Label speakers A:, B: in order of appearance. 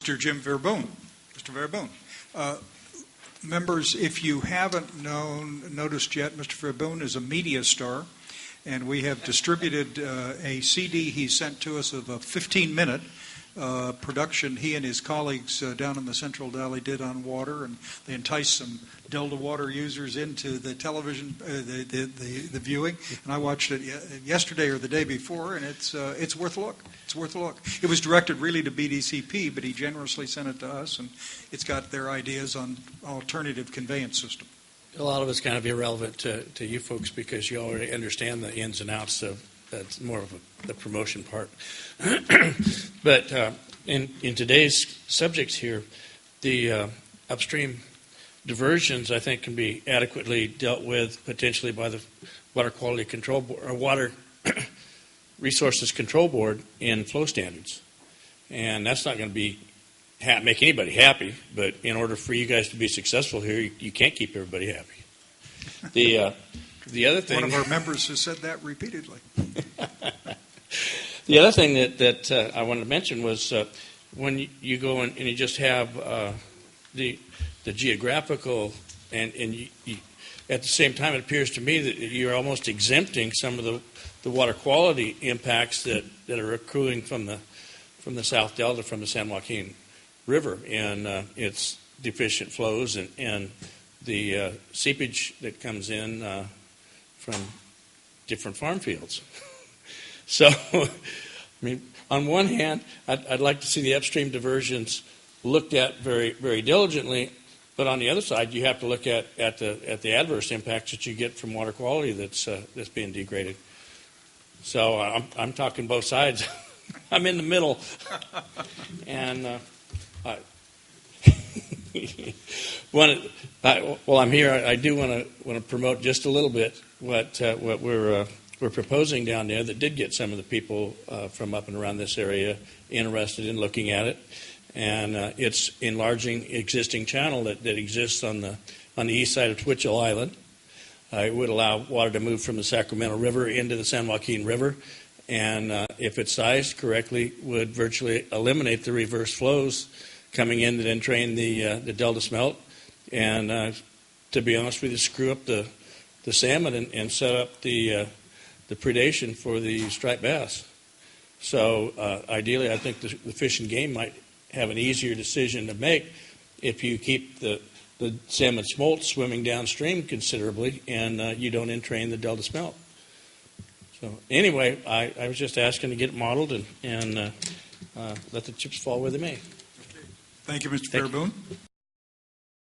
A: Mr. Jim Verboen. Mr. Verboen. Members, if you haven't noticed yet, Mr. Verboen is a media star, and we have distributed a CD he sent to us of a 15-minute production he and his colleagues down in the Central Valley did on water, and they enticed some Delta water users into the television, the viewing. And I watched it yesterday or the day before, and it's worth a look. It's worth a look. It was directed really to BDCP, but he generously sent it to us, and it's got their ideas on alternative conveyance system.
B: A lot of it's kind of irrelevant to you folks because you already understand the ins and outs of that's more of the promotion part. But in today's subjects here, the upstream diversions, I think, can be adequately dealt with potentially by the Water Quality Control Board or Water Resources Control Board in flow standards. And that's not going to be make anybody happy, but in order for you guys to be successful here, you can't keep everybody happy. The other thing,
A: one of our members has said that repeatedly.
B: The other thing that I wanted to mention was when you go in and you just have the geographical and you, at the same time, it appears to me that you're almost exempting some of the water quality impacts that are accruing from the South Delta, from the San Joaquin River, and its deficient flows and the seepage that comes in from different farm fields. So, I mean, on one hand, I'd like to see the upstream diversions looked at very, very diligently, but on the other side, you have to look at the adverse impacts that you get from water quality that's being degraded. So I'm talking both sides. I'm in the middle, and while I'm here, I do want to promote just a little bit what we're proposing down there that did get some of the people from up and around this area interested in looking at it, and it's enlarging existing channel that exists on the east side of Twitchell Island. It would allow water to move from the Sacramento River into the San Joaquin River, and if it's sized correctly, would virtually eliminate the reverse flows coming in that entrain the Delta smelt, and to be honest with you, screw up the salmon and set up the predation for the striped bass. So ideally, I think the Fish and Game might have an easier decision to make if you keep the salmon smolt swimming downstream considerably and you don't entrain the Delta smelt. So anyway, I was just asking to get it modeled and let the chips fall where they may.
A: Thank you, Mr. Verboen.